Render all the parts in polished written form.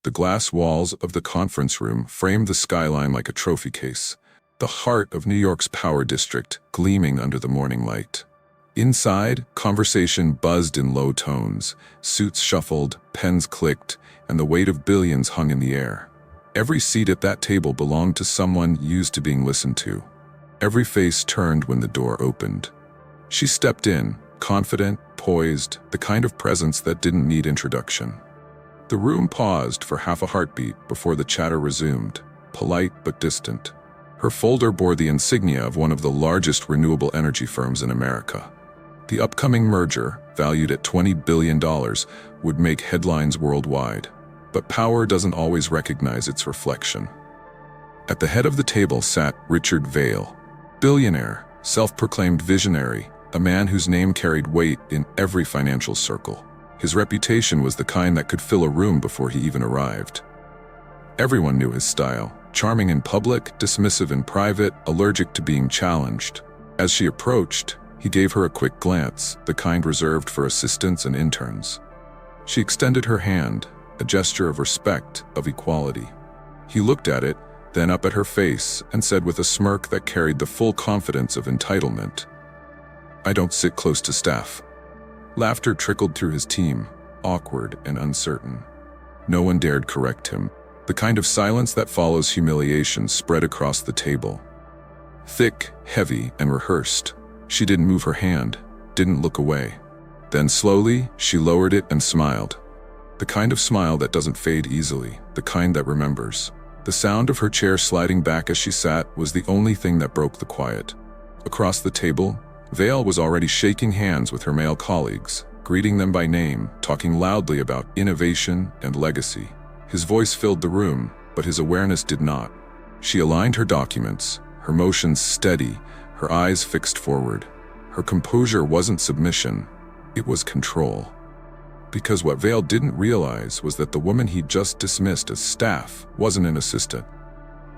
The glass walls of the conference room framed the skyline like a trophy case, the heart of New York's power district gleaming under the morning light. Inside, conversation buzzed in low tones, suits shuffled, pens clicked, and the weight of billions hung in the air. Every seat at that table belonged to someone used to being listened to. Every face turned when the door opened. She stepped in, confident, poised, the kind of presence that didn't need introduction. The room paused for half a heartbeat before the chatter resumed, polite but distant. Her folder bore the insignia of one of the largest renewable energy firms in America. The upcoming merger, valued at $20 billion, would make headlines worldwide. But power doesn't always recognize its reflection. At the head of the table sat Richard Vale, billionaire, self-proclaimed visionary, a man whose name carried weight in every financial circle. His reputation was the kind that could fill a room before he even arrived. Everyone knew his style, charming in public, dismissive in private, allergic to being challenged. As she approached, he gave her a quick glance, the kind reserved for assistants and interns. She extended her hand, a gesture of respect, of equality. He looked at it, then up at her face, and said with a smirk that carried the full confidence of entitlement, "I don't sit close to staff." Laughter trickled through his team, awkward and uncertain. No one dared correct him. The kind of silence that follows humiliation spread across the table. Thick, heavy, and rehearsed. She didn't move her hand, didn't look away. Then slowly, she lowered it and smiled. The kind of smile that doesn't fade easily, the kind that remembers. The sound of her chair sliding back as she sat was the only thing that broke the quiet. Across the table, Vale was already shaking hands with her male colleagues, greeting them by name, talking loudly about innovation and legacy. His voice filled the room, but his awareness did not. She aligned her documents, her motions steady, her eyes fixed forward. Her composure wasn't submission, it was control. Because what Vale didn't realize was that the woman he'd just dismissed as staff wasn't an assistant.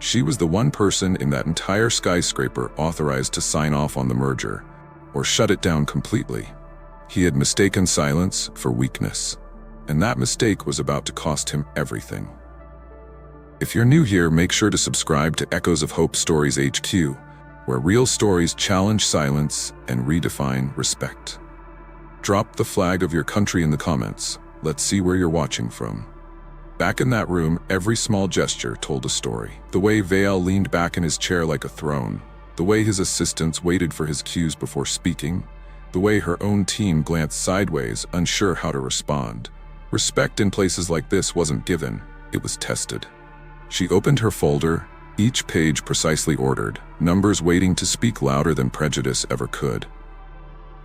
She was the one person in that entire skyscraper authorized to sign off on the merger, or shut it down completely. He had mistaken silence for weakness, and that mistake was about to cost him everything. If you're new here, make sure to subscribe to Echoes of Hope Stories HQ, where real stories challenge silence and redefine respect. Drop the flag of your country in the comments. Let's see where you're watching from. Back in that room, every small gesture told a story. The way Vale leaned back in his chair like a throne, the way his assistants waited for his cues before speaking, the way her own team glanced sideways, unsure how to respond. Respect in places like this wasn't given, it was tested. She opened her folder, each page precisely ordered, numbers waiting to speak louder than prejudice ever could.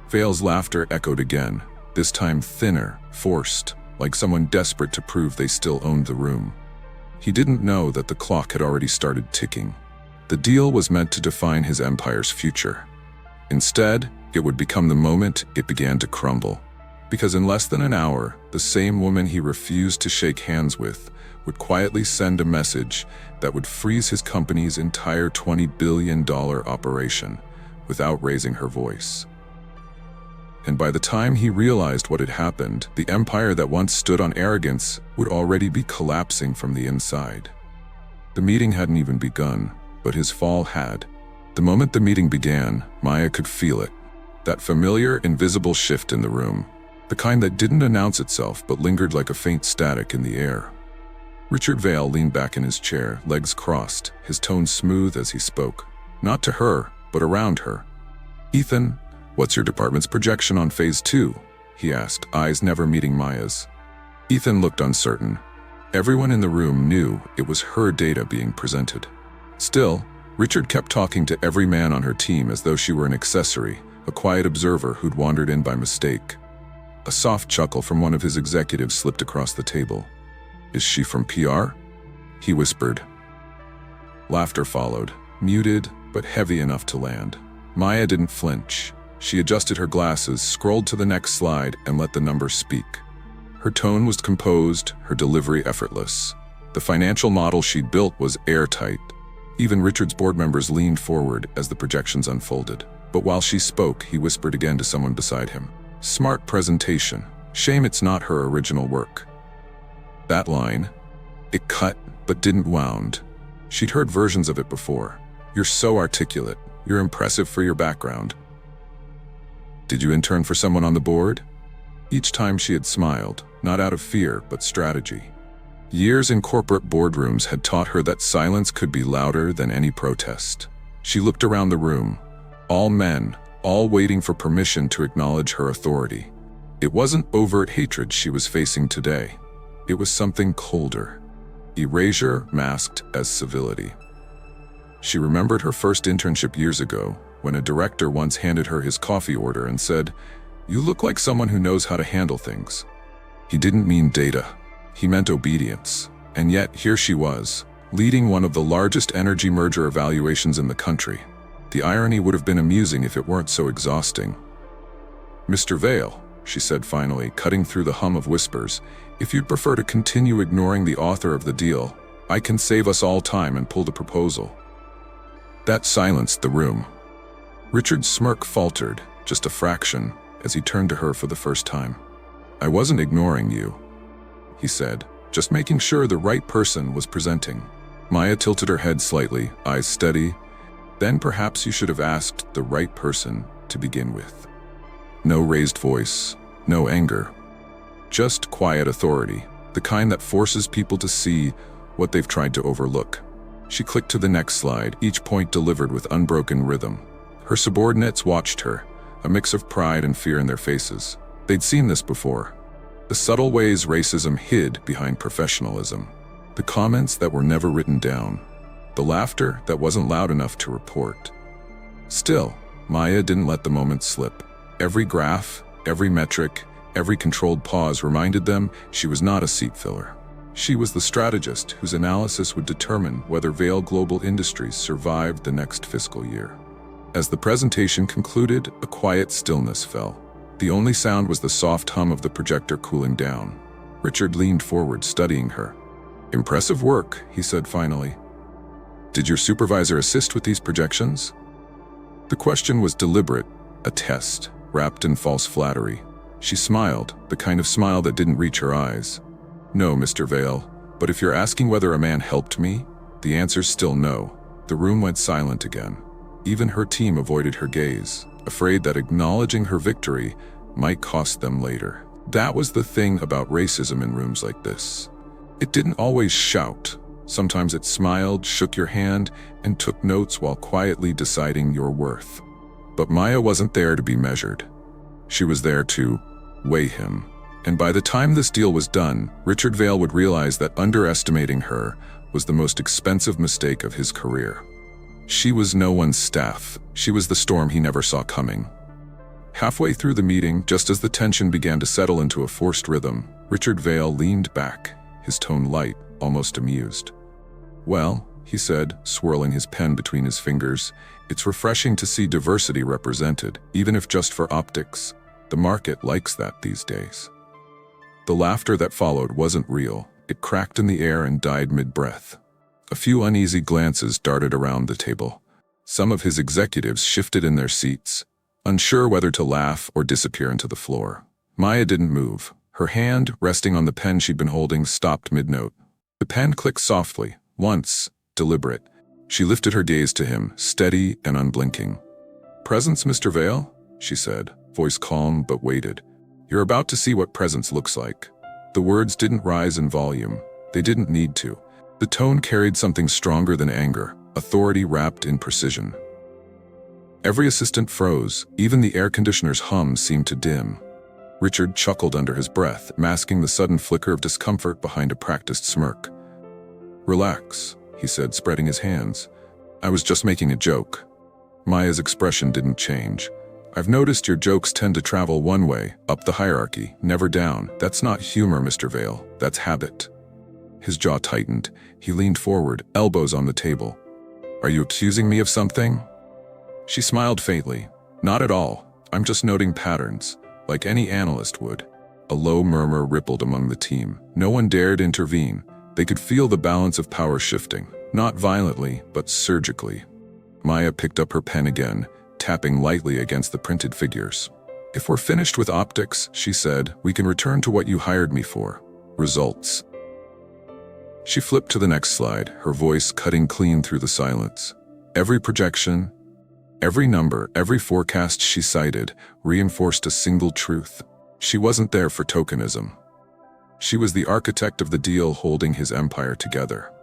Vale's laughter echoed again, this time thinner, forced, like someone desperate to prove they still owned the room. He didn't know that the clock had already started ticking. The deal was meant to define his empire's future. Instead, it would become the moment it began to crumble. Because in less than an hour, the same woman he refused to shake hands with would quietly send a message that would freeze his company's entire $20 billion operation without raising her voice. And by the time he realized what had happened, the empire that once stood on arrogance would already be collapsing from the inside. The meeting hadn't even begun, but his fall had. The moment the meeting began, Maya could feel it. That familiar, invisible shift in the room. The kind that didn't announce itself but lingered like a faint static in the air. Richard Vale leaned back in his chair, legs crossed, his tone smooth as he spoke. Not to her, but around her. "Ethan, what's your department's projection on Phase 2? He asked, eyes never meeting Maya's. Ethan looked uncertain. Everyone in the room knew it was her data being presented. Still, Richard kept talking to every man on her team as though she were an accessory, a quiet observer who'd wandered in by mistake. A soft chuckle from one of his executives slipped across the table. "Is she from PR?" he whispered. Laughter followed, muted but heavy enough to land. Maya didn't flinch. She adjusted her glasses, scrolled to the next slide, and let the numbers speak. Her tone was composed, her delivery effortless. The financial model she'd built was airtight. Even Richard's board members leaned forward as the projections unfolded. But while she spoke, he whispered again to someone beside him. "Smart presentation. Shame it's not her original work." That line, It cut, but didn't wound. She'd heard versions of it before. You're so articulate. You're impressive for your background. Did you intern for someone on the board? Each time she had smiled, not out of fear, but strategy. Years in corporate boardrooms had taught her that silence could be louder than any protest. She looked around the room. All men, all waiting for permission to acknowledge her authority. It wasn't overt hatred she was facing today. It was something colder. Erasure masked as civility. She remembered her first internship years ago, when a director once handed her his coffee order and said, "You look like someone who knows how to handle things." He didn't mean data. He meant obedience. And yet, here she was, leading one of the largest energy merger evaluations in the country. The irony would have been amusing if it weren't so exhausting. "Mr. Vale," she said finally, cutting through the hum of whispers, "if you'd prefer to continue ignoring the author of the deal, I can save us all time and pull the proposal." That silenced the room. Richard's smirk faltered, just a fraction, as he turned to her for the first time. "I wasn't ignoring you," he said, "just making sure the right person was presenting." Maya tilted her head slightly, eyes steady. "Then perhaps you should have asked the right person to begin with." No raised voice, no anger. Just quiet authority, the kind that forces people to see what they've tried to overlook. She clicked to the next slide, each point delivered with unbroken rhythm. Her subordinates watched her, a mix of pride and fear in their faces. They'd seen this before. The subtle ways racism hid behind professionalism. The comments that were never written down. The laughter that wasn't loud enough to report. Still, Maya didn't let the moment slip. Every graph, every metric, every controlled pause reminded them she was not a seat filler. She was the strategist whose analysis would determine whether Vale Global Industries survived the next fiscal year. As the presentation concluded, a quiet stillness fell. The only sound was the soft hum of the projector cooling down. Richard leaned forward, studying her. "Impressive work," he said finally. "Did your supervisor assist with these projections?" The question was deliberate, a test, wrapped in false flattery. She smiled, the kind of smile that didn't reach her eyes. "No, Mr. Vale, but if you're asking whether a man helped me, the answer's still no." The room went silent again. Even her team avoided her gaze, afraid that acknowledging her victory might cost them later. That was the thing about racism in rooms like this. It didn't always shout. Sometimes it smiled, shook your hand, and took notes while quietly deciding your worth. But Maya wasn't there to be measured. She was there to weigh him. And by the time this deal was done, Richard Vale would realize that underestimating her was the most expensive mistake of his career. She was no one's staff. She was the storm he never saw coming. Halfway through the meeting, just as the tension began to settle into a forced rhythm, Richard Vale leaned back, his tone light, almost amused. "Well," he said, swirling his pen between his fingers, "it's refreshing to see diversity represented, even if just for optics. The market likes that these days." The laughter that followed wasn't real. It cracked in the air and died mid-breath. A few uneasy glances darted around the table. Some of his executives shifted in their seats, unsure whether to laugh or disappear into the floor. Maya didn't move. Her hand, resting on the pen she'd been holding, stopped mid-note. The pen clicked softly, once, deliberate. She lifted her gaze to him, steady and unblinking. "Presence, Mr. Vale?" she said, voice calm but weighted. "You're about to see what presence looks like." The words didn't rise in volume. They didn't need to. The tone carried something stronger than anger, authority wrapped in precision. Every assistant froze. Even the air conditioner's hum seemed to dim. Richard chuckled under his breath, masking the sudden flicker of discomfort behind a practiced smirk. "Relax," he said, spreading his hands. "I was just making a joke." Maya's expression didn't change. "I've noticed your jokes tend to travel one way, up the hierarchy, never down. That's not humor, Mr. Vale. That's habit." His jaw tightened. He leaned forward, elbows on the table. "Are you accusing me of something?" She smiled faintly. "Not at all. I'm just noting patterns, like any analyst would." A low murmur rippled among the team. No one dared intervene. They could feel the balance of power shifting, not violently, but surgically. Maya picked up her pen again, tapping lightly against the printed figures. "If we're finished with optics," she said, "we can return to what you hired me for. Results." She flipped to the next slide, her voice cutting clean through the silence. Every projection, every number, every forecast she cited reinforced a single truth. She wasn't there for tokenism. She was the architect of the deal holding his empire together.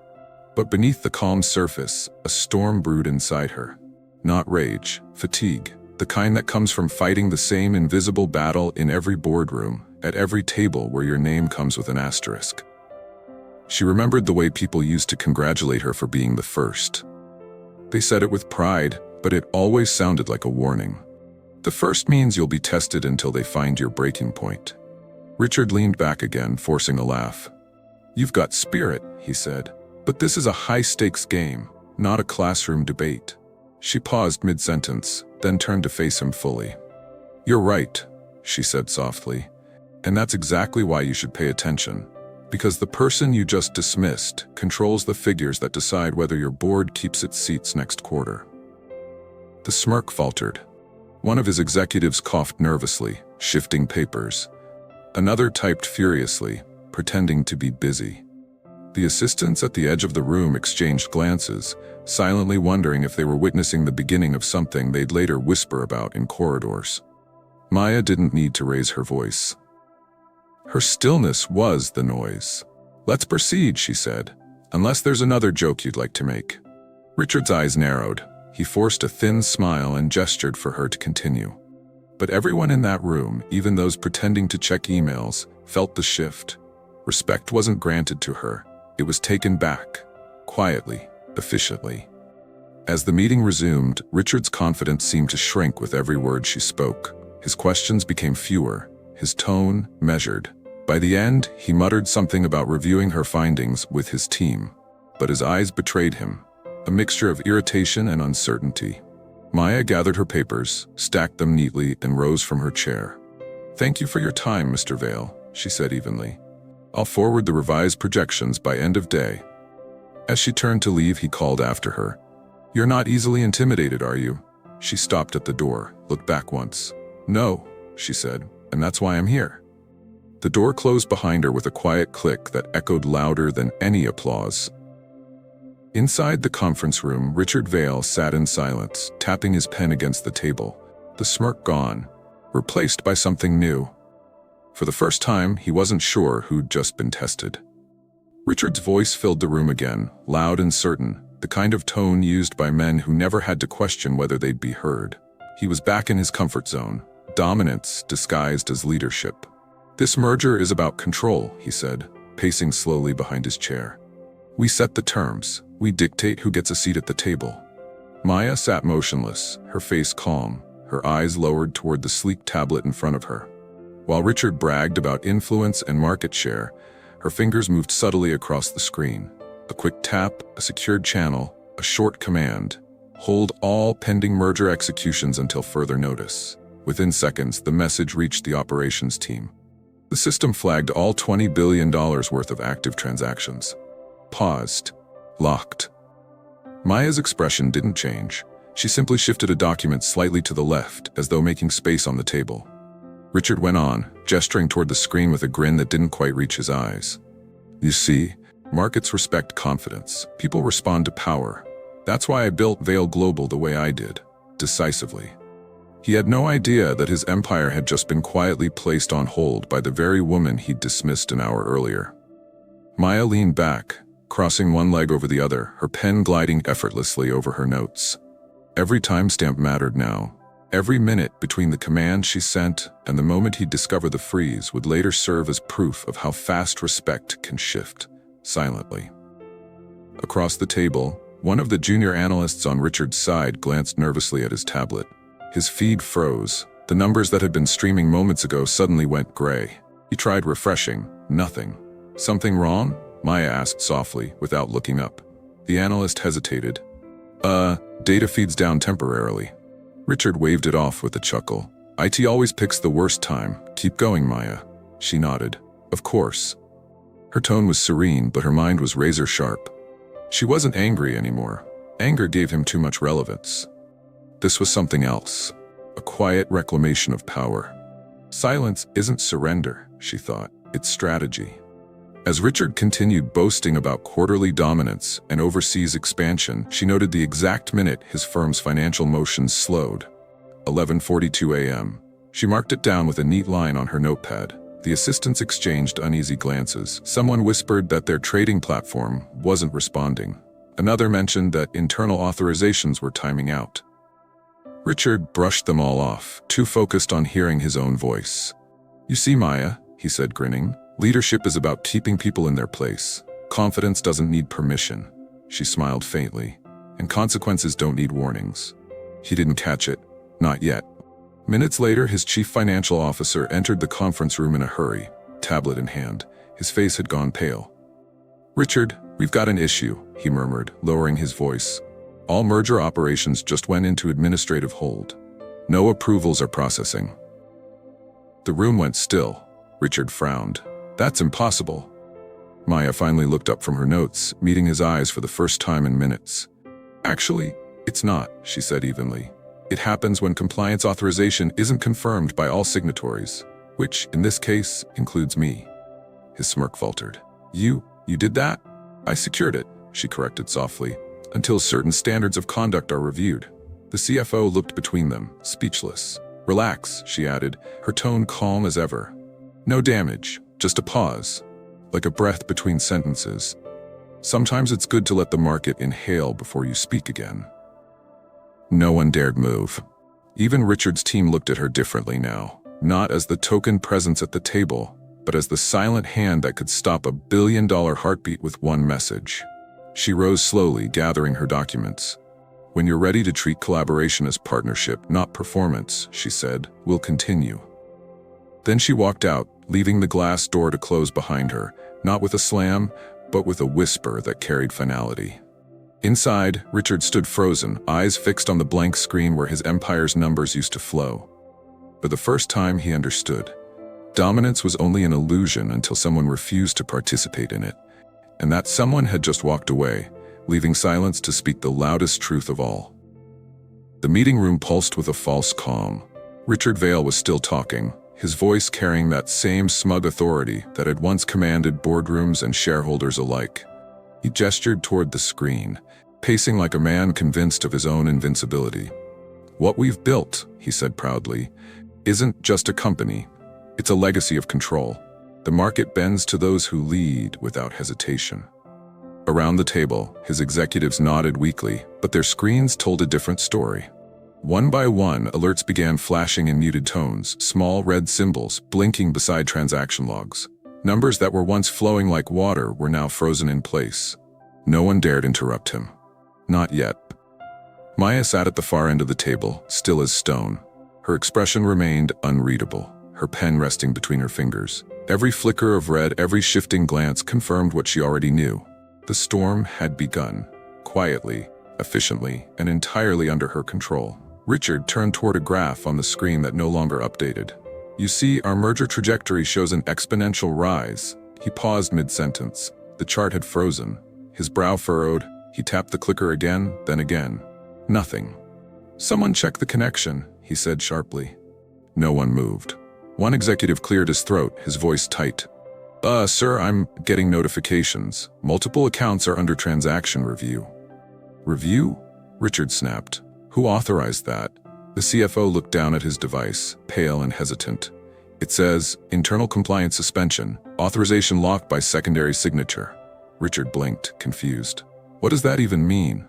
But beneath the calm surface, a storm brewed inside her. Not rage, fatigue, the kind that comes from fighting the same invisible battle in every boardroom, at every table where your name comes with an asterisk. She remembered the way people used to congratulate her for being the first. They said it with pride, but it always sounded like a warning. The first means you'll be tested until they find your breaking point. Richard leaned back again, forcing a laugh. "You've got spirit," he said, "but this is a high-stakes game, not a classroom debate." She paused mid-sentence, then turned to face him fully. "You're right," she said softly, "and that's exactly why you should pay attention. Because the person you just dismissed controls the figures that decide whether your board keeps its seats next quarter." The smirk faltered. One of his executives coughed nervously, shifting papers. Another typed furiously, pretending to be busy. The assistants at the edge of the room exchanged glances, silently wondering if they were witnessing the beginning of something they'd later whisper about in corridors. Maya didn't need to raise her voice. Her stillness was the noise. "Let's proceed," she said, "unless there's another joke you'd like to make." Richard's eyes narrowed. He forced a thin smile and gestured for her to continue. But everyone in that room, even those pretending to check emails, felt the shift. Respect wasn't granted to her. It was taken back, quietly, efficiently. As the meeting resumed, Richard's confidence seemed to shrink with every word she spoke. His questions became fewer, his tone measured. By the end, he muttered something about reviewing her findings with his team. But his eyes betrayed him, a mixture of irritation and uncertainty. Maya gathered her papers, stacked them neatly, and rose from her chair. "Thank you for your time, Mr. Vale," she said evenly. "I'll forward the revised projections by end of day." As she turned to leave, he called after her. "You're not easily intimidated, are you?" She stopped at the door, looked back once. "No," she said, "and that's why I'm here." The door closed behind her with a quiet click that echoed louder than any applause. Inside the conference room, Richard Vale sat in silence, tapping his pen against the table, the smirk gone, replaced by something new. For the first time, he wasn't sure who'd just been tested. Richard's voice filled the room again, loud and certain, the kind of tone used by men who never had to question whether they'd be heard. He was back in his comfort zone, dominance disguised as leadership. "This merger is about control," he said, pacing slowly behind his chair. "We set the terms. We dictate who gets a seat at the table." Maya sat motionless, her face calm, her eyes lowered toward the sleek tablet in front of her. While Richard bragged about influence and market share, her fingers moved subtly across the screen. A quick tap, a secured channel, a short command. "Hold all pending merger executions until further notice." Within seconds, the message reached the operations team. The system flagged all $20 billion worth of active transactions. Paused. Locked. Maya's expression didn't change. She simply shifted a document slightly to the left, as though making space on the table. Richard went on, gesturing toward the screen with a grin that didn't quite reach his eyes. "You see, markets respect confidence. People respond to power. That's why I built Vale Global the way I did, decisively." He had no idea that his empire had just been quietly placed on hold by the very woman he'd dismissed an hour earlier. Maya leaned back, crossing one leg over the other, her pen gliding effortlessly over her notes. Every timestamp mattered now. Every minute between the command she sent and the moment he'd discover the freeze would later serve as proof of how fast respect can shift, silently. Across the table, one of the junior analysts on Richard's side glanced nervously at his tablet. His feed froze. The numbers that had been streaming moments ago suddenly went gray. He tried refreshing. Nothing. "Something wrong?" Maya asked softly, without looking up. The analyst hesitated. Data feed's down temporarily." Richard waved it off with a chuckle. "IT always picks the worst time. Keep going, Maya." She nodded. "Of course." Her tone was serene, but her mind was razor sharp. She wasn't angry anymore. Anger gave him too much relevance. This was something else. A quiet reclamation of power. Silence isn't surrender, she thought. It's strategy. As Richard continued boasting about quarterly dominance and overseas expansion, she noted the exact minute his firm's financial motions slowed. 11:42 a.m. She marked it down with a neat line on her notepad. The assistants exchanged uneasy glances. Someone whispered that their trading platform wasn't responding. Another mentioned that internal authorizations were timing out. Richard brushed them all off, too focused on hearing his own voice. "You see, Maya," he said, grinning, "leadership is about keeping people in their place. Confidence doesn't need permission." She smiled faintly. "And consequences don't need warnings." He didn't catch it. Not yet. Minutes later, his chief financial officer entered the conference room in a hurry, tablet in hand. His face had gone pale. "Richard, we've got an issue," he murmured, lowering his voice. "All merger operations just went into administrative hold. No approvals are processing." The room went still. Richard frowned. "That's impossible." Maya finally looked up from her notes, meeting his eyes for the first time in minutes. "Actually, it's not," she said evenly. "It happens when compliance authorization isn't confirmed by all signatories, which, in this case, includes me." His smirk faltered. You did that?" "I secured it," she corrected softly, "until certain standards of conduct are reviewed." The CFO looked between them, speechless. "Relax," she added, her tone calm as ever. "No damage, just a pause, like a breath between sentences. Sometimes it's good to let the market inhale before you speak again." No one dared move. Even Richard's team looked at her differently now, not as the token presence at the table, but as the silent hand that could stop a billion-dollar heartbeat with one message. She rose slowly, gathering her documents. "When you're ready to treat collaboration as partnership, not performance," she said, "we'll continue." Then she walked out, leaving the glass door to close behind her, not with a slam, but with a whisper that carried finality. Inside, Richard stood frozen, eyes fixed on the blank screen where his empire's numbers used to flow. For the first time, he understood. Dominance was only an illusion until someone refused to participate in it. And that someone had just walked away, leaving silence to speak the loudest truth of all. The meeting room pulsed with a false calm. Richard Vale was still talking, his voice carrying that same smug authority that had once commanded boardrooms and shareholders alike. He gestured toward the screen, pacing like a man convinced of his own invincibility. "What we've built," he said proudly, "isn't just a company. It's a legacy of control. The market bends to those who lead without hesitation." Around the table, his executives nodded weakly, but their screens told a different story. One by one, alerts began flashing in muted tones, small red symbols blinking beside transaction logs. Numbers that were once flowing like water were now frozen in place. No one dared interrupt him. Not yet. Maya sat at the far end of the table, still as stone. Her expression remained unreadable, her pen resting between her fingers. Every flicker of red, every shifting glance confirmed what she already knew. The storm had begun, quietly, efficiently, and entirely under her control. Richard turned toward a graph on the screen that no longer updated. "You see, our merger trajectory shows an exponential rise." He paused mid-sentence. The chart had frozen. His brow furrowed. He tapped the clicker again, then again. Nothing. "Someone check the connection," he said sharply. No one moved. One executive cleared his throat, his voice tight. Sir, I'm getting notifications. Multiple accounts are under transaction review." "Review?" Richard snapped. "Who authorized that?" The CFO looked down at his device, pale and hesitant. "It says, internal compliance suspension, authorization locked by secondary signature." Richard blinked, confused. What does that even mean?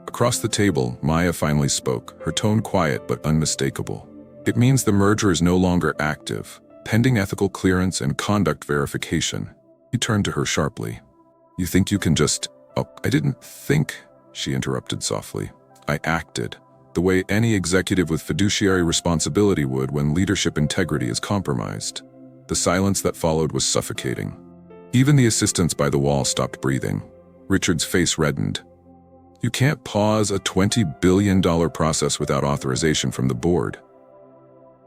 Across the table, Maya finally spoke, her tone quiet but unmistakable. "It means the merger is no longer active, pending ethical clearance and conduct verification." He turned to her sharply. "You think you can just—" "Oh, I didn't think," she interrupted softly. "I acted. The way any executive with fiduciary responsibility would when leadership integrity is compromised." The silence that followed was suffocating. Even the assistants by the wall stopped breathing. Richard's face reddened. "You can't pause a $20 billion process without authorization from the board."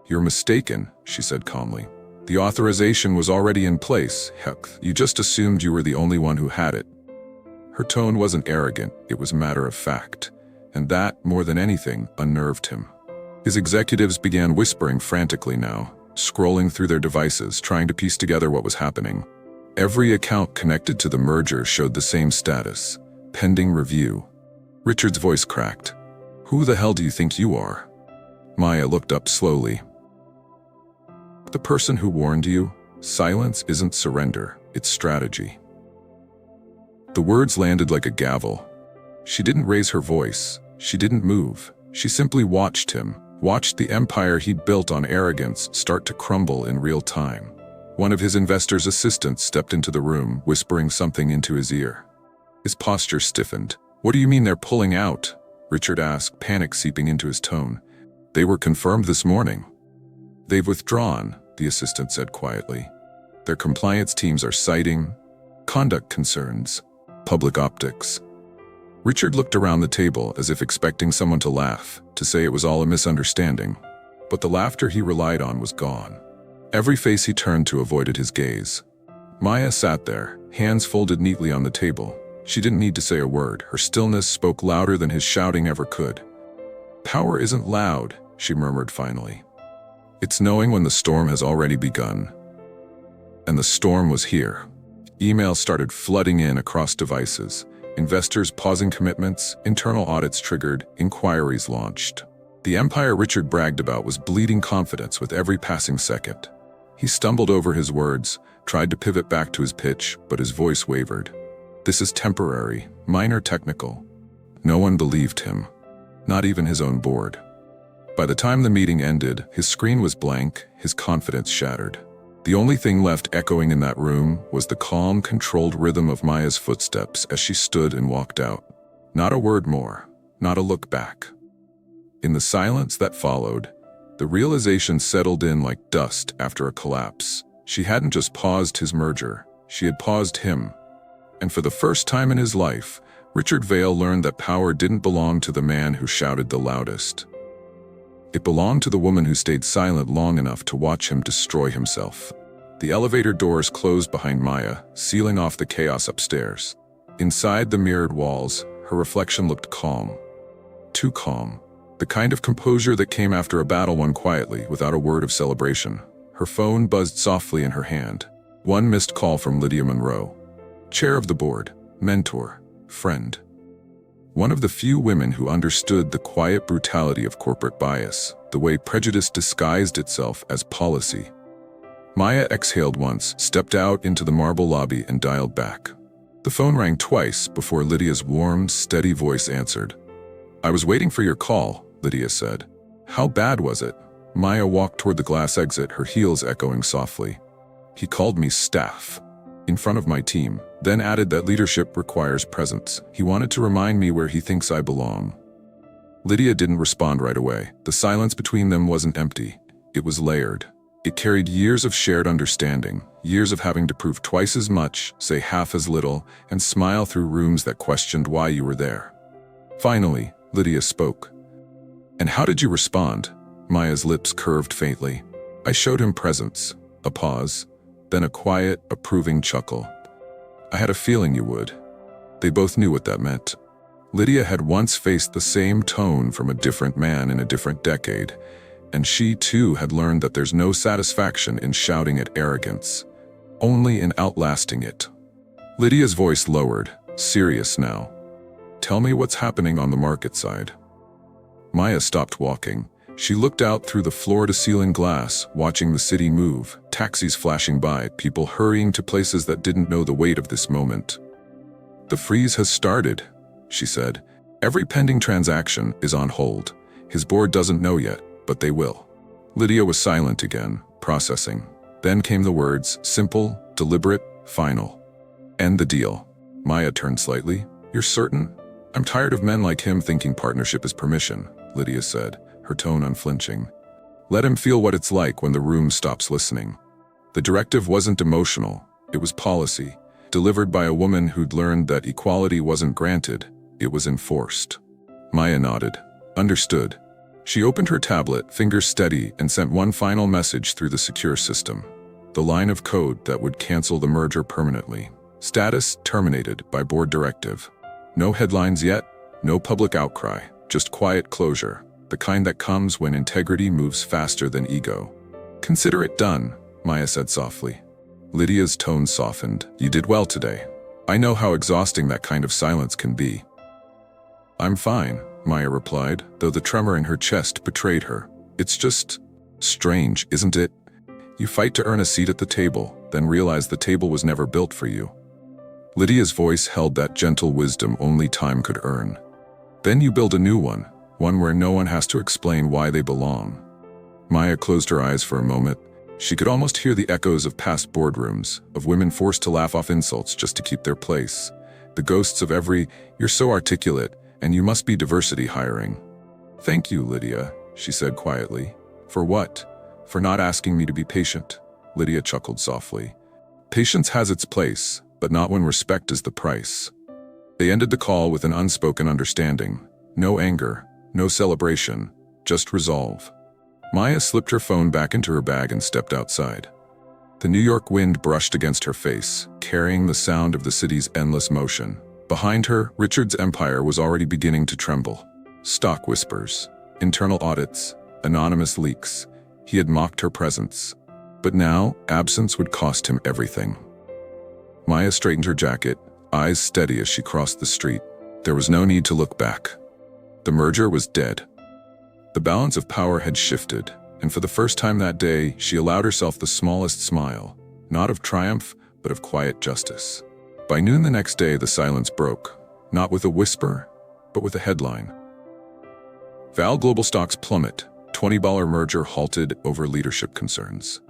"You're mistaken," she said calmly. "The authorization was already in place. Heck, you just assumed you were the only one who had it." Her tone wasn't arrogant, it was matter of fact. And that, more than anything, unnerved him. His executives began whispering frantically now, scrolling through their devices, trying to piece together what was happening. Every account connected to the merger showed the same status, pending review. Richard's voice cracked. "Who the hell do you think you are?" Maya looked up slowly. "The person who warned you. Silence isn't surrender, it's strategy." The words landed like a gavel. She didn't raise her voice. She didn't move. She simply watched him, watched the empire he'd built on arrogance start to crumble in real time. One of his investors' assistants stepped into the room, whispering something into his ear. His posture stiffened. "What do you mean they're pulling out?" Richard asked, panic seeping into his tone. "They were confirmed this morning." "They've withdrawn," the assistant said quietly. "Their compliance teams are citing conduct concerns, public optics." Richard looked around the table as if expecting someone to laugh, to say it was all a misunderstanding. But the laughter he relied on was gone. Every face he turned to avoided his gaze. Maya sat there, hands folded neatly on the table. She didn't need to say a word. Her stillness spoke louder than his shouting ever could. "Power isn't loud," she murmured finally. "It's knowing when the storm has already begun." And the storm was here. Emails started flooding in across devices. Investors pausing commitments, internal audits triggered, inquiries launched. The empire Richard bragged about was bleeding confidence with every passing second. He stumbled over his words, tried to pivot back to his pitch, but his voice wavered. "This is temporary, minor technical." No one believed him, not even his own board. By the time the meeting ended, his screen was blank, his confidence shattered. The only thing left echoing in that room was the calm, controlled rhythm of Maya's footsteps as she stood and walked out. Not a word more, not a look back. In the silence that followed, the realization settled in like dust after a collapse. She hadn't just paused his merger, she had paused him. And for the first time in his life, Richard Vale learned that power didn't belong to the man who shouted the loudest. It belonged to the woman who stayed silent long enough to watch him destroy himself. The elevator doors closed behind Maya, sealing off the chaos upstairs. Inside the mirrored walls, her reflection looked calm. Too calm. The kind of composure that came after a battle won quietly, without a word of celebration. Her phone buzzed softly in her hand. One missed call from Lydia Monroe. Chair of the board, mentor, friend. One of the few women who understood the quiet brutality of corporate bias, the way prejudice disguised itself as policy. Maya exhaled once, stepped out into the marble lobby and dialed back. The phone rang twice before Lydia's warm, steady voice answered. "I was waiting for your call," Lydia said. "How bad was it?" Maya walked toward the glass exit, her heels echoing softly. "He called me staff. In front of my team, then added that leadership requires presence. He wanted to remind me where he thinks I belong." Lydia didn't respond right away. The silence between them wasn't empty. It was layered. It carried years of shared understanding, years of having to prove twice as much, say half as little, and smile through rooms that questioned why you were there. Finally, Lydia spoke. "And how did you respond?" Maya's lips curved faintly. "I showed him presence." A pause, then a quiet, approving chuckle. "I had a feeling you would." They both knew what that meant. Lydia had once faced the same tone from a different man in a different decade, and she too had learned that there's no satisfaction in shouting at arrogance, only in outlasting it. Lydia's voice lowered, serious now. "Tell me what's happening on the market side." Maya stopped walking. She looked out through the floor-to-ceiling glass, watching the city move, taxis flashing by, people hurrying to places that didn't know the weight of this moment. "The freeze has started," she said. "Every pending transaction is on hold. His board doesn't know yet, but they will." Lydia was silent again, processing. Then came the words, simple, deliberate, final. "End the deal." Maya turned slightly. "You're certain?" "I'm tired of men like him thinking partnership is permission," Lydia said, her tone unflinching. "Let him feel what it's like when the room stops listening." The directive wasn't emotional, it was policy, delivered by a woman who'd learned that equality wasn't granted, it was enforced. Maya nodded. Understood. She opened her tablet, fingers steady, and sent one final message through the secure system. The line of code that would cancel the merger permanently. Status terminated by board directive. No headlines yet, no public outcry, just quiet closure, the kind that comes when integrity moves faster than ego. "Consider it done," Maya said softly. Lydia's tone softened. "You did well today. I know how exhausting that kind of silence can be." "I'm fine," Maya replied, though the tremor in her chest betrayed her. "It's just strange, isn't it? You fight to earn a seat at the table, then realize the table was never built for you." Lydia's voice held that gentle wisdom only time could earn. "Then you build a new one where no one has to explain why they belong." Maya closed her eyes for a moment. She could almost hear the echoes of past boardrooms, of women forced to laugh off insults just to keep their place. The ghosts of every, "You're so articulate, and you must be diversity hiring." "Thank you, Lydia," she said quietly. "For what?" "For not asking me to be patient." Lydia chuckled softly. "Patience has its place, but not when respect is the price." They ended the call with an unspoken understanding. No anger, no celebration, just resolve. Maya slipped her phone back into her bag and stepped outside. The New York wind brushed against her face, carrying the sound of the city's endless motion. Behind her, Richard's empire was already beginning to tremble. Stock whispers, internal audits, anonymous leaks. He had mocked her presence. But now, absence would cost him everything. Maya straightened her jacket, eyes steady as she crossed the street. There was no need to look back. The merger was dead. The balance of power had shifted, and for the first time that day, she allowed herself the smallest smile, not of triumph, but of quiet justice. By noon the next day, the silence broke, not with a whisper, but with a headline. Vale global stocks plummet, $20 merger halted over leadership concerns.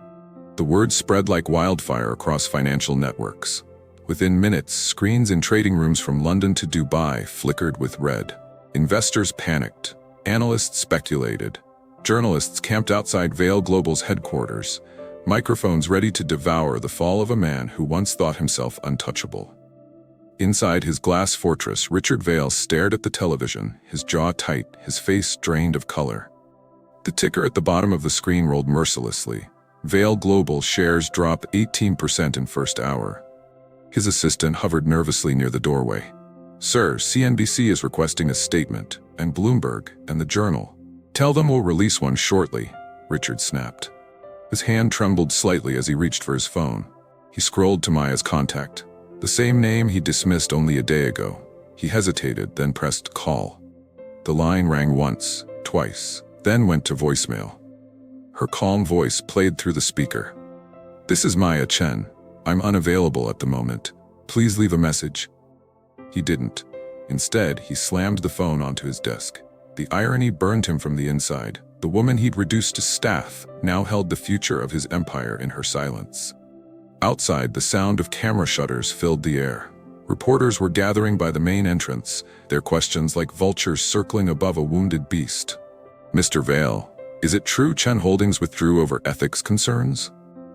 The word spread like wildfire across financial networks. Within minutes, screens in trading rooms from London to Dubai flickered with red. Investors panicked. Analysts speculated. Journalists camped outside Vale Global's headquarters, microphones ready to devour the fall of a man who once thought himself untouchable. Inside his glass fortress, Richard Vale stared at the television, his jaw tight, his face drained of color. The ticker at the bottom of the screen rolled mercilessly. Vale Global shares drop 18% in first hour. His assistant hovered nervously near the doorway. "Sir, CNBC is requesting a statement, and Bloomberg, and the Journal. Tell them we'll release one shortly," Richard snapped. His hand trembled slightly as he reached for his phone. He scrolled to Maya's contact, the same name he dismissed only a day ago. He hesitated, then pressed call. The line rang once, twice, then went to voicemail. Her calm voice played through the speaker. "This is Maya Chen. I'm unavailable at the moment. Please leave a message." He didn't. Instead, he slammed the phone onto his desk. The irony burned him from the inside. The woman he'd reduced to staff now held the future of his empire in her silence. Outside, the sound of camera shutters filled the air. Reporters were gathering by the main entrance, their questions like vultures circling above a wounded beast. "Mr. Vale, is it true Chen Holdings withdrew over ethics concerns?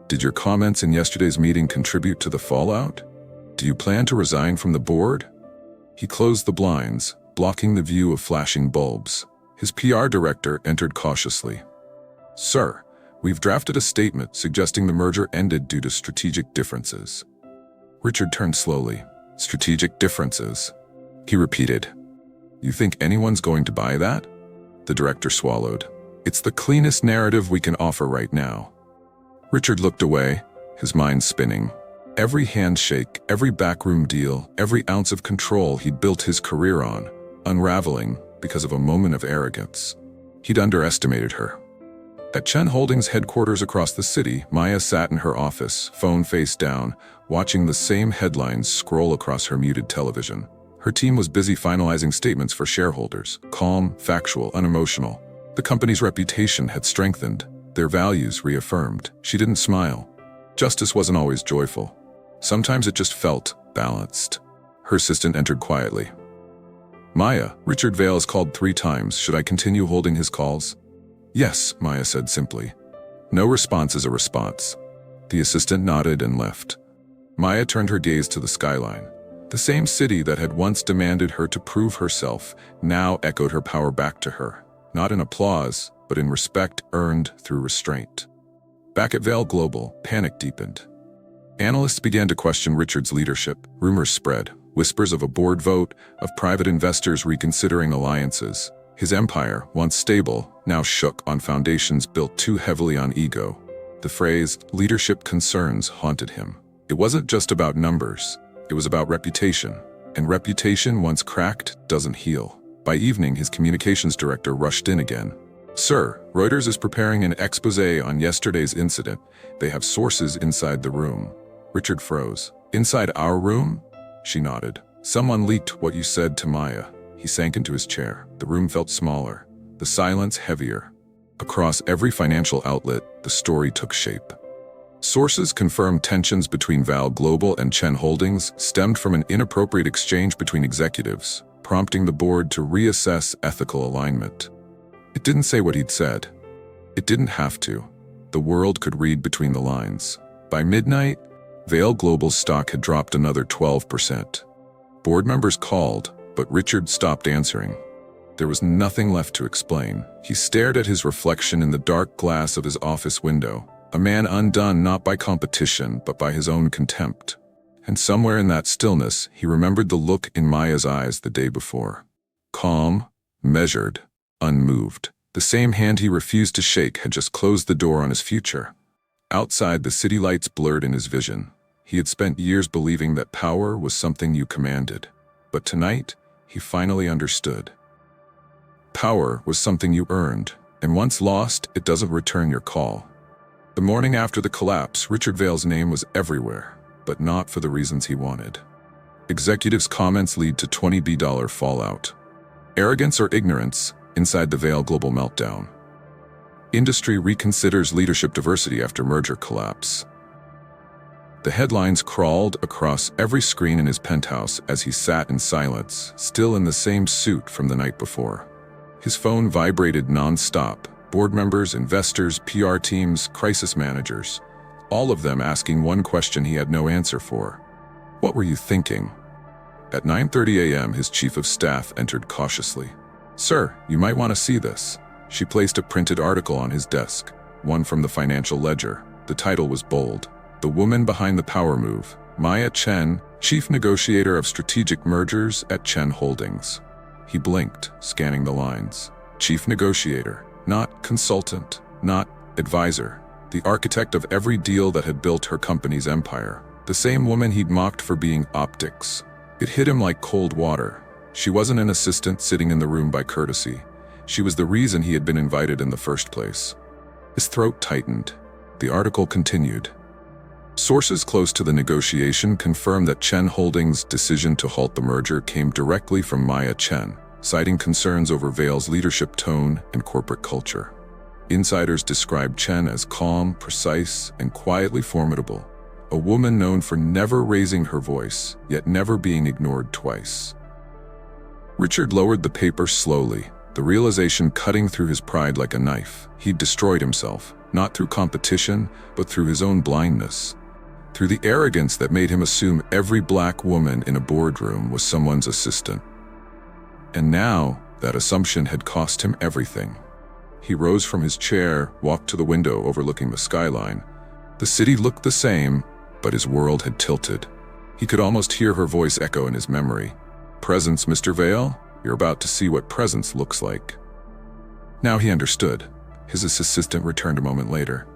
Did your comments in yesterday's meeting contribute to the fallout? Do you plan to resign from the board?" He closed the blinds, blocking the view of flashing bulbs. His PR director entered cautiously. "Sir, we've drafted a statement suggesting the merger ended due to strategic differences." Richard turned slowly. "Strategic differences?" He repeated. "You think anyone's going to buy that?" The director swallowed. "It's the cleanest narrative we can offer right now." Richard looked away, his mind spinning. Every handshake, every backroom deal, every ounce of control he'd built his career on, unraveling because of a moment of arrogance. He'd underestimated her. At Chen Holdings' headquarters across the city, Maya sat in her office, phone face down, watching the same headlines scroll across her muted television. Her team was busy finalizing statements for shareholders, calm, factual, unemotional. The company's reputation had strengthened, their values reaffirmed. She didn't smile. Justice wasn't always joyful. Sometimes it just felt balanced. Her assistant entered quietly. "Maya, Richard Vale has called 3 times. Should I continue holding his calls?" "Yes," Maya said simply. "No response is a response." The assistant nodded and left. Maya turned her gaze to the skyline. The same city that had once demanded her to prove herself now echoed her power back to her, not in applause, but in respect earned through restraint. Back at Vale Global, panic deepened. Analysts began to question Richard's leadership. Rumors spread, whispers of a board vote, of private investors reconsidering alliances. His empire, once stable, now shook on foundations built too heavily on ego. The phrase, leadership concerns, haunted him. It wasn't just about numbers, it was about reputation. And reputation, once cracked, doesn't heal. By evening, his communications director rushed in again. "Sir, Reuters is preparing an exposé on yesterday's incident. They have sources inside the room." Richard froze. "Inside our room?" She nodded. "Someone leaked what you said to Maya." He sank into his chair. The room felt smaller, the silence heavier. Across every financial outlet, the story took shape. Sources confirmed tensions between Vale Global and Chen Holdings stemmed from an inappropriate exchange between executives, prompting the board to reassess ethical alignment. It didn't say what he'd said. It didn't have to. The world could read between the lines. By midnight, Vale Global's stock had dropped another 12%. Board members called, but Richard stopped answering. There was nothing left to explain. He stared at his reflection in the dark glass of his office window, a man undone not by competition, but by his own contempt. And somewhere in that stillness, he remembered the look in Maya's eyes the day before. Calm, measured, unmoved. The same hand he refused to shake had just closed the door on his future. Outside, the city lights blurred in his vision. He had spent years believing that power was something you commanded. But tonight, he finally understood. Power was something you earned, and once lost, it doesn't return your call. The morning after the collapse, Richard Vale's name was everywhere, but not for the reasons he wanted. Executives' comments lead to $20 fallout. Arrogance or ignorance inside the Vale Global meltdown. Industry reconsiders leadership diversity after merger collapse. The headlines crawled across every screen in his penthouse as he sat in silence, still in the same suit from the night before. His phone vibrated non-stop. Board members, investors, PR teams, crisis managers, all of them asking one question he had no answer for. What were you thinking? At 9:30 a.m., his chief of staff entered cautiously. "Sir, you might want to see this." She placed a printed article on his desk, one from the Financial Ledger. The title was bold. "The Woman Behind the Power Move, Maya Chen, Chief Negotiator of Strategic Mergers at Chen Holdings." He blinked, scanning the lines. Chief Negotiator, not consultant, not advisor. The architect of every deal that had built her company's empire. The same woman he'd mocked for being optics. It hit him like cold water. She wasn't an assistant sitting in the room by courtesy. She was the reason he had been invited in the first place. His throat tightened. The article continued. Sources close to the negotiation confirmed that Chen Holdings' decision to halt the merger came directly from Maya Chen, citing concerns over Vale's leadership tone and corporate culture. Insiders described Chen as calm, precise, and quietly formidable, a woman known for never raising her voice, yet never being ignored twice. Richard lowered the paper slowly, the realization cutting through his pride like a knife. He'd destroyed himself, not through competition, but through his own blindness. Through the arrogance that made him assume every black woman in a boardroom was someone's assistant. And now, that assumption had cost him everything. He rose from his chair, walked to the window overlooking the skyline. The city looked the same, but his world had tilted. He could almost hear her voice echo in his memory. "Presence, Mr. Vale? You're about to see what presence looks like." Now he understood. His assistant returned a moment later.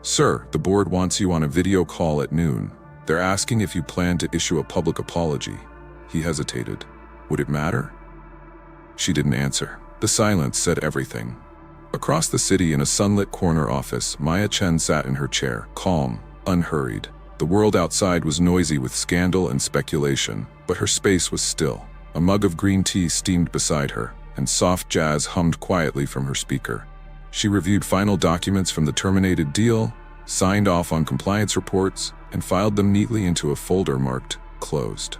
"Sir, the board wants you on a video call at noon. They're asking if you plan to issue a public apology." He hesitated. Would it matter? She didn't answer. The silence said everything. Across the city in a sunlit corner office, Maya Chen sat in her chair, calm, unhurried. The world outside was noisy with scandal and speculation, but her space was still. A mug of green tea steamed beside her, and soft jazz hummed quietly from her speaker. She reviewed final documents from the terminated deal, signed off on compliance reports, and filed them neatly into a folder marked "Closed."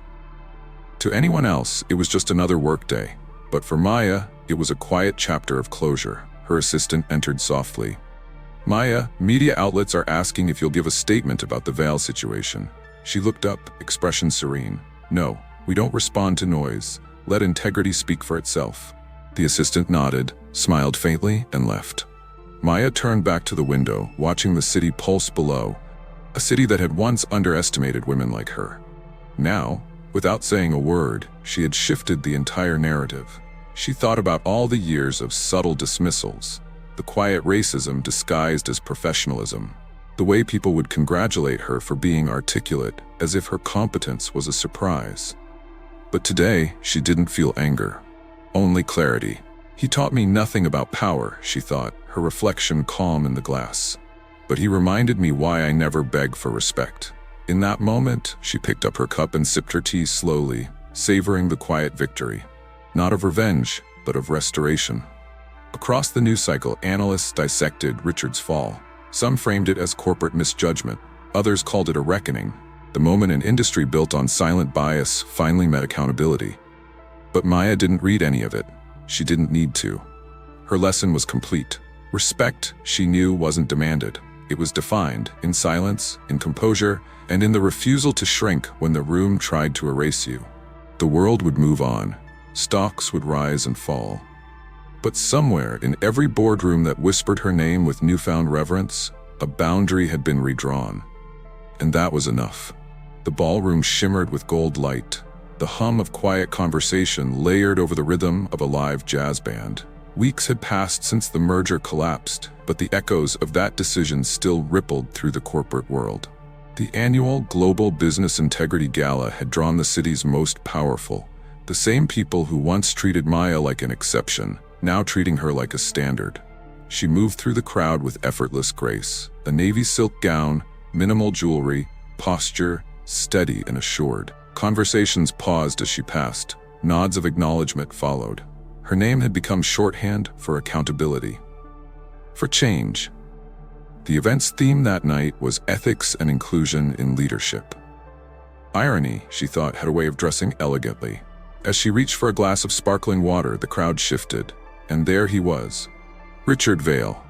To anyone else, it was just another workday. But for Maya, it was a quiet chapter of closure. Her assistant entered softly. "Maya, media outlets are asking if you'll give a statement about the Vale situation." She looked up, expression serene. "No, we don't respond to noise. Let integrity speak for itself." The assistant nodded, smiled faintly, and left. Maya turned back to the window, watching the city pulse below, a city that had once underestimated women like her. Now, without saying a word, she had shifted the entire narrative. She thought about all the years of subtle dismissals, the quiet racism disguised as professionalism, The way people would congratulate her for being articulate, as if her competence was a surprise. But today, she didn't feel anger. Only clarity. He taught me nothing about power, she thought, her reflection calm in the glass. But he reminded me why I never beg for respect. In that moment, she picked up her cup and sipped her tea slowly, savoring the quiet victory. Not of revenge, but of restoration. Across the news cycle, analysts dissected Richard's fall. Some framed it as corporate misjudgment. Others called it a reckoning. The moment an industry built on silent bias finally met accountability. But Maya didn't read any of it. She didn't need to. Her lesson was complete. Respect, she knew, wasn't demanded. It was defined in silence, in composure, and in the refusal to shrink when the room tried to erase you. The world would move on. Stocks would rise and fall. But somewhere in every boardroom that whispered her name with newfound reverence, a boundary had been redrawn. And that was enough. The ballroom shimmered with gold light. The hum of quiet conversation layered over the rhythm of a live jazz band. Weeks had passed since the merger collapsed, but the echoes of that decision still rippled through the corporate world. The annual Global Business Integrity Gala had drawn the city's most powerful. The same people who once treated Maya like an exception, now treating her like a standard. She moved through the crowd with effortless grace, a navy silk gown, minimal jewelry, posture, steady and assured. Conversations paused as she passed. Nods of acknowledgement followed. Her name had become shorthand for accountability. For change. The event's theme that night was ethics and inclusion in leadership. Irony, she thought, had a way of dressing elegantly. As she reached for a glass of sparkling water, the crowd shifted, and there he was, Richard Vale.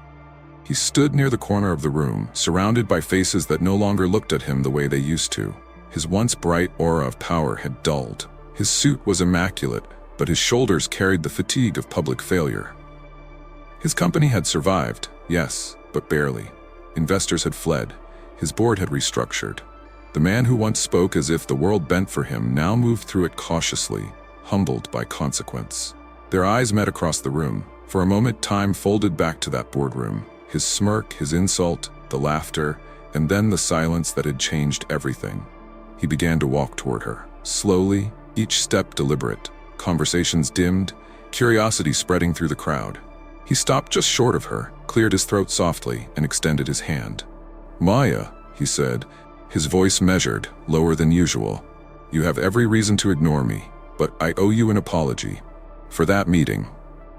He stood near the corner of the room, surrounded by faces that no longer looked at him the way they used to. His once bright aura of power had dulled. His suit was immaculate, but his shoulders carried the fatigue of public failure. His company had survived, yes, but barely. Investors had fled. His board had restructured. The man who once spoke as if the world bent for him now moved through it cautiously, humbled by consequence. Their eyes met across the room. For a moment, time folded back to that boardroom. His smirk, his insult, the laughter, and then the silence that had changed everything. He began to walk toward her, slowly, each step deliberate. Conversations dimmed, curiosity spreading through the crowd. He stopped just short of her, cleared his throat softly, and extended his hand. "Maya," he said, his voice measured, lower than usual. "You have every reason to ignore me, but I owe you an apology. For that meeting.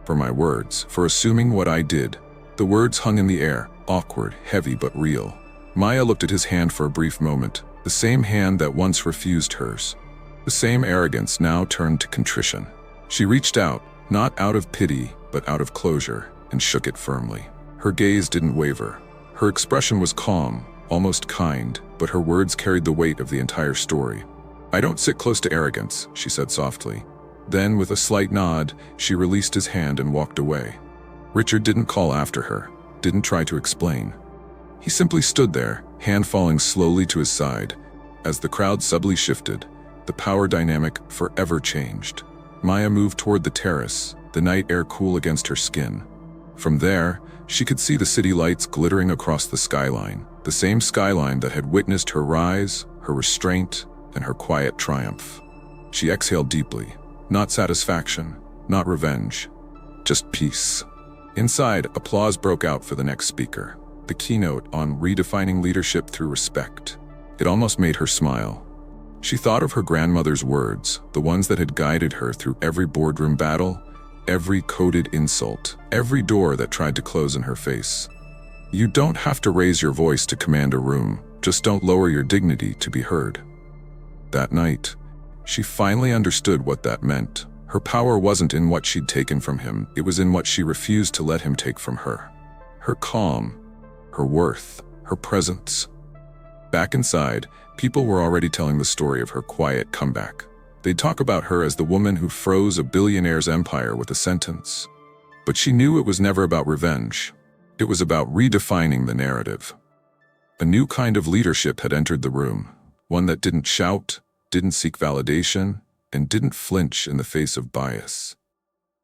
For my words, for assuming what I did." The words hung in the air, awkward, heavy but real. Maya looked at his hand for a brief moment, the same hand that once refused hers. The same arrogance now turned to contrition. She reached out, not out of pity, but out of closure, and shook it firmly. Her gaze didn't waver. Her expression was calm, almost kind, but her words carried the weight of the entire story. "I don't sit close to arrogance," she said softly. Then, with a slight nod, she released his hand and walked away. Richard didn't call after her, didn't try to explain. He simply stood there, hand falling slowly to his side. As the crowd subtly shifted, the power dynamic forever changed. Maya moved toward the terrace, the night air cool against her skin. From there, she could see the city lights glittering across the skyline, the same skyline that had witnessed her rise, her restraint, and her quiet triumph. She exhaled deeply. Not satisfaction, not revenge, just peace. Inside, applause broke out for the next speaker, the keynote on redefining leadership through respect. It almost made her smile. She thought of her grandmother's words, the ones that had guided her through every boardroom battle, every coded insult, every door that tried to close in her face. "You don't have to raise your voice to command a room, just don't lower your dignity to be heard." That night, she finally understood what that meant. Her power wasn't in what she'd taken from him, it was in what she refused to let him take from her. Her calm, her worth, her presence. Back inside, people were already telling the story of her quiet comeback. They'd talk about her as the woman who froze a billionaire's empire with a sentence. But she knew it was never about revenge. It was about redefining the narrative. A new kind of leadership had entered the room, one that didn't shout, didn't seek validation, and didn't flinch in the face of bias.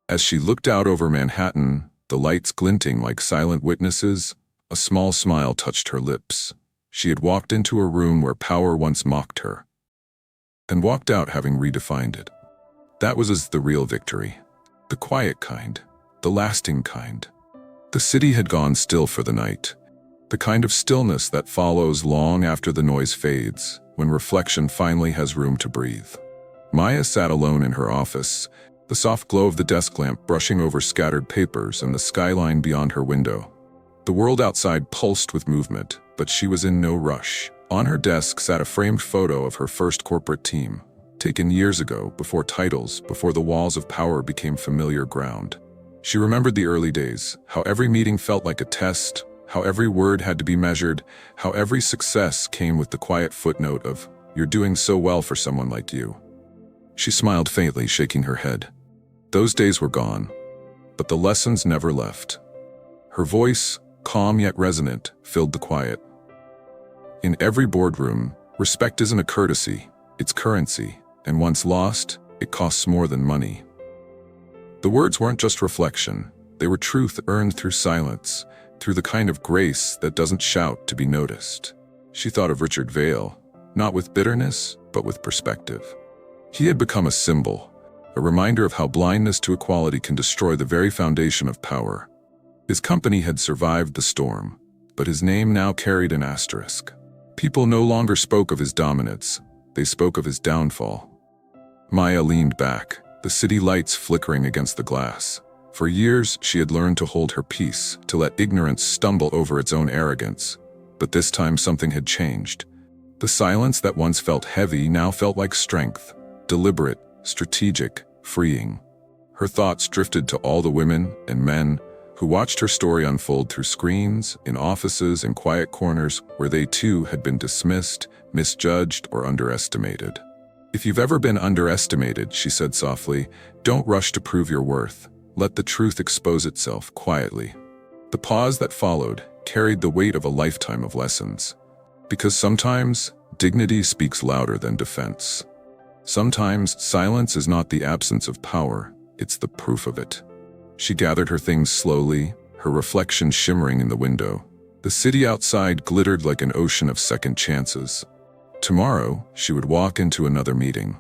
As she looked out over Manhattan, the lights glinting like silent witnesses, A small smile touched her lips. She had walked into a room where power once mocked her, and walked out having redefined it. That was the real victory. The quiet kind. The lasting kind. The city had gone still for the night. The kind of stillness that follows long after the noise fades, when reflection finally has room to breathe. Maya sat alone in her office, the soft glow of the desk lamp brushing over scattered papers and the skyline beyond her window. The world outside pulsed with movement, but she was in no rush. On her desk sat a framed photo of her first corporate team, taken years ago, before titles, before the walls of power became familiar ground. She remembered the early days, how every meeting felt like a test, how every word had to be measured, how every success came with the quiet footnote of, "You're doing so well for someone like you." She smiled faintly, shaking her head. Those days were gone, but the lessons never left. Her voice, calm yet resonant, filled the quiet. In every boardroom, respect isn't a courtesy, it's currency, and once lost, it costs more than money. The words weren't just reflection, they were truth earned through silence, through the kind of grace that doesn't shout to be noticed. She thought of Richard Vale, not with bitterness, but with perspective. He had become a symbol, a reminder of how blindness to equality can destroy the very foundation of power. His company had survived the storm, but his name now carried an asterisk. People no longer spoke of his dominance, they spoke of his downfall. Maya leaned back, the city lights flickering against the glass. For years, she had learned to hold her peace, to let ignorance stumble over its own arrogance. But this time something had changed. The silence that once felt heavy now felt like strength, deliberate, strategic, freeing. Her thoughts drifted to all the women and men who watched her story unfold through screens, in offices, in quiet corners where they too had been dismissed, misjudged, or underestimated. "If you've ever been underestimated," she said softly, "don't rush to prove your worth. Let the truth expose itself quietly." The pause that followed carried the weight of a lifetime of lessons. Because sometimes, dignity speaks louder than defense. Sometimes, silence is not the absence of power, it's the proof of it. She gathered her things slowly, her reflection shimmering in the window. The city outside glittered like an ocean of second chances. Tomorrow, she would walk into another meeting.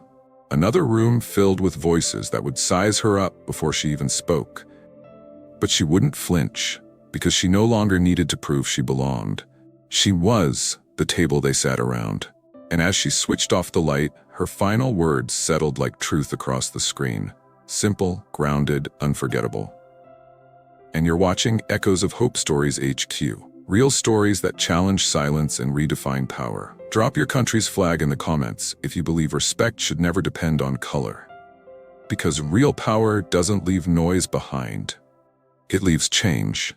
Another room filled with voices that would size her up before she even spoke. But she wouldn't flinch, because she no longer needed to prove she belonged. She was the table they sat around. And as she switched off the light, her final words settled like truth across the screen. Simple, grounded, unforgettable. And you're watching Echoes of Hope Stories HQ. Real stories that challenge silence and redefine power. Drop your country's flag in the comments if you believe respect should never depend on color. Because real power doesn't leave noise behind. It leaves change.